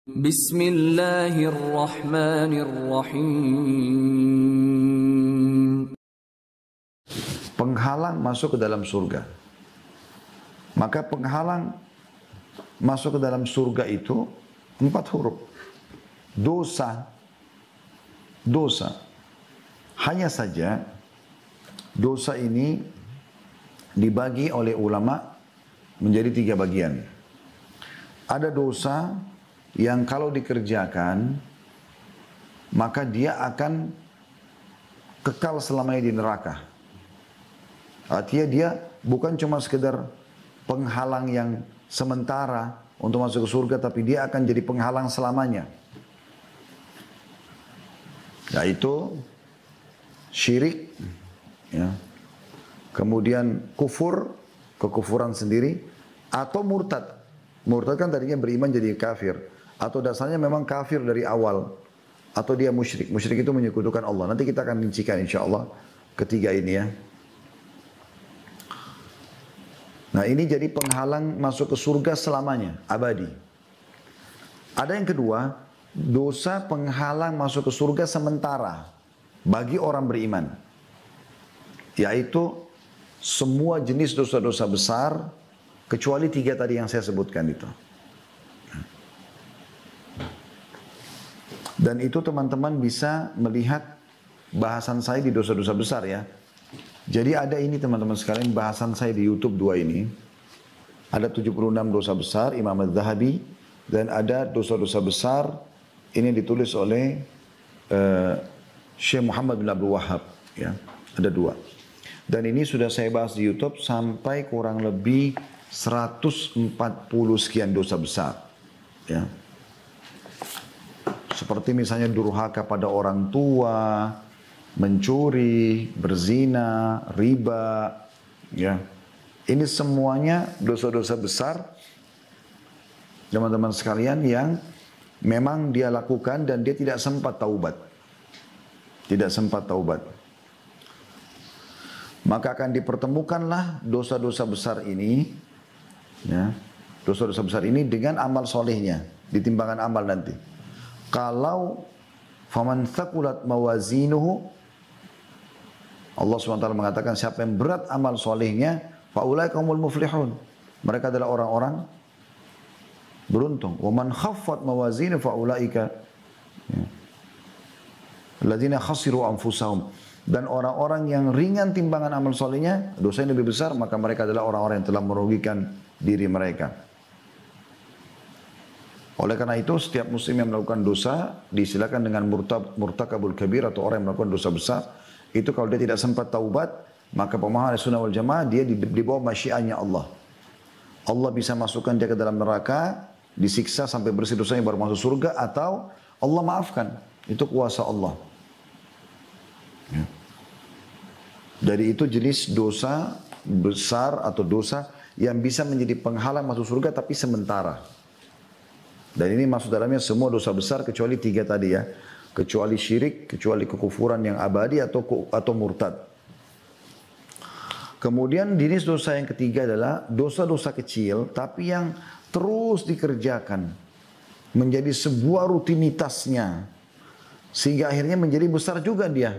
Bismillahirrahmanirrahim. Penghalang masuk ke dalam surga. Maka penghalang masuk ke dalam surga itu 4 huruf. Dosa. Dosa. Hanya saja dosa ini dibagi oleh ulama menjadi 3 bagian. Ada dosa yang kalau dikerjakan maka dia akan kekal selamanya di neraka. Artinya dia bukan cuma sekedar penghalang yang sementara untuk masuk ke surga, tapi dia akan jadi penghalang selamanya. Yaitu syirik, ya. Kemudian kufur, kekufuran sendiri, atau murtad. Murtad kan tadinya beriman jadi kafir. Atau dasarnya memang kafir dari awal. Atau dia musyrik. Musyrik itu menyekutukan Allah. Nanti kita akan rincikan insya Allah ketiga ini ya. Nah ini jadi penghalang masuk ke surga selamanya, abadi. Ada yang kedua, dosa penghalang masuk ke surga sementara bagi orang beriman. Yaitu semua jenis dosa-dosa besar kecuali 3 tadi yang saya sebutkan itu. Dan itu teman-teman bisa melihat bahasan saya di dosa-dosa besar ya. Jadi ada ini teman-teman sekalian, bahasan saya di YouTube 2 ini. Ada 76 dosa besar Imam Az-Zahabi, dan ada dosa-dosa besar ini ditulis oleh Syekh Muhammad bin Abdul Wahhab ya. Ada 2. Dan ini sudah saya bahas di YouTube sampai kurang lebih 140 sekian dosa besar ya. Seperti misalnya durhaka pada orang tua, mencuri, berzina, riba, ya. Ini semuanya dosa-dosa besar, teman-teman sekalian, yang memang dia lakukan dan dia tidak sempat taubat. Tidak sempat taubat. Maka akan dipertemukanlah dosa-dosa besar ini, ya. Dosa-dosa besar ini dengan amal solehnya, di timbangan amal nanti. Kalau faman thaqulat mawazinuhu, Allah SWT mengatakan siapa yang berat amal solehnya, faulaika humul muflihun. Mereka adalah orang-orang beruntung. Wa man khaffat mawazinuhu faulaika alladzina khasiru anfusahum. Dan orang-orang yang ringan timbangan amal solehnya, dosanya lebih besar, maka mereka adalah orang-orang yang telah merugikan diri mereka. Oleh karena itu setiap muslim yang melakukan dosa disilakan dengan murtakabul kabir atau orang yang melakukan dosa besar. Itu kalau dia tidak sempat taubat, maka pemahaman sunnah wal jamaah dia di bawah masyiannya Allah. Allah bisa masukkan dia ke dalam neraka, disiksa sampai bersih dosanya baru masuk surga, atau Allah maafkan. Itu kuasa Allah. Ya. Dari itu jenis dosa besar atau dosa yang bisa menjadi penghalang masuk surga tapi sementara. Dan ini masuk dalamnya semua dosa besar kecuali 3 tadi ya. Kecuali syirik, kecuali kekufuran yang abadi atau murtad. Kemudian jenis dosa yang ketiga adalah dosa-dosa kecil tapi yang terus dikerjakan. Menjadi sebuah rutinitasnya. Sehingga akhirnya menjadi besar juga dia.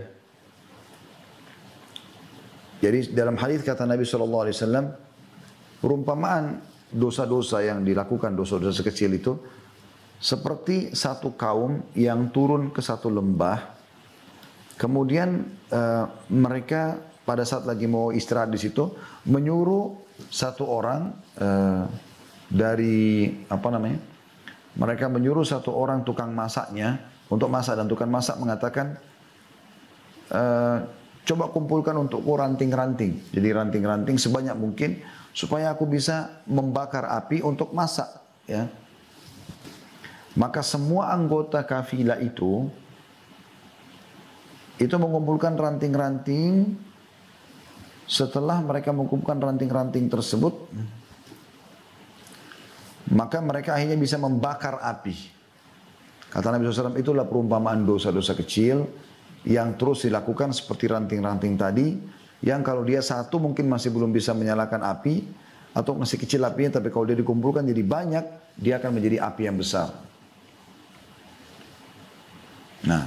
Jadi dalam hadis kata Nabi SAW, perumpamaan dosa-dosa yang dilakukan, dosa-dosa kecil itu, seperti satu kaum yang turun ke satu lembah, kemudian mereka pada saat lagi mau istirahat di situ menyuruh satu orang dari mereka menyuruh satu orang tukang masaknya untuk masak, dan tukang masak mengatakan coba kumpulkan untukku ranting-ranting, jadi ranting-ranting sebanyak mungkin supaya aku bisa membakar api untuk masak ya. Maka semua anggota kafilah itu mengumpulkan ranting-ranting. Setelah mereka mengumpulkan ranting-ranting tersebut, maka mereka akhirnya bisa membakar api. Kata Nabi SAW, itulah perumpamaan dosa-dosa kecil yang terus dilakukan seperti ranting-ranting tadi, yang kalau dia satu mungkin masih belum bisa menyalakan api, atau masih kecil apinya, tapi kalau dia dikumpulkan jadi banyak, dia akan menjadi api yang besar. Nah,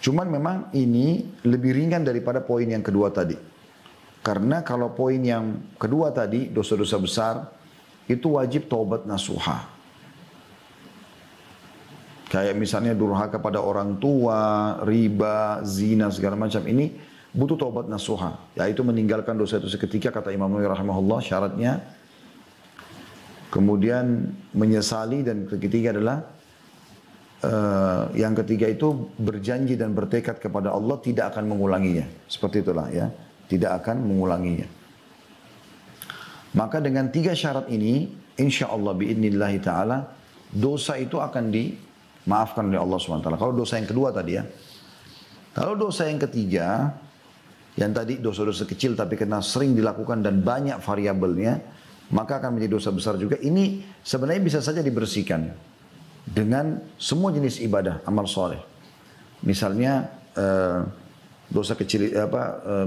cuman memang ini lebih ringan daripada poin yang kedua tadi. Karena kalau poin yang kedua tadi, dosa-dosa besar, itu wajib taubat nasuha. Kayak misalnya durhaka pada orang tua, riba, zina, segala macam ini butuh taubat nasuha. Yaitu meninggalkan dosa itu seketika, kata Imam Nawawi rahimahullah, syaratnya. Kemudian menyesali, dan ketiga adalah yang ketiga itu berjanji dan bertekad kepada Allah tidak akan mengulanginya. Seperti itulah ya, tidak akan mengulanginya. Maka dengan 3 syarat ini, insya Allah biidnillahi ta'ala, dosa itu akan dimaafkan oleh Allah SWT. Kalau dosa yang kedua tadi ya. Kalau dosa yang ketiga, yang tadi dosa-dosa kecil tapi karena sering dilakukan dan banyak variabelnya, maka akan menjadi dosa besar juga. Ini sebenarnya bisa saja dibersihkan dengan semua jenis ibadah, amal soleh. Misalnya dosa kecil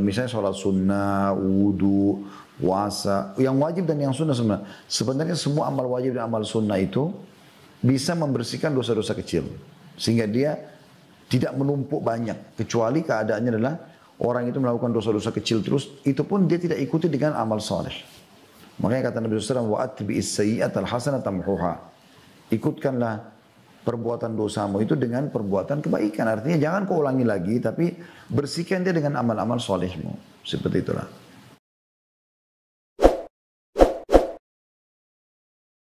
misalnya sholat sunnah, wudu, puasa, yang wajib dan yang sunnah sebenarnya. Sebenarnya semua amal wajib dan amal sunnah itu bisa membersihkan dosa-dosa kecil, sehingga dia tidak menumpuk banyak. Kecuali keadaannya adalah orang itu melakukan dosa-dosa kecil terus, itu pun dia tidak ikuti dengan amal soleh. Makanya kata Nabi SAW, وَأَتْبِئِ السَّيِّئَةَ الْحَسَنَةَ مُحُوهَا. Ikutkanlah perbuatan dosamu itu dengan perbuatan kebaikan. Artinya jangan kau ulangi lagi, tapi bersihkan dia dengan amal-amal solehmu. Seperti itulah.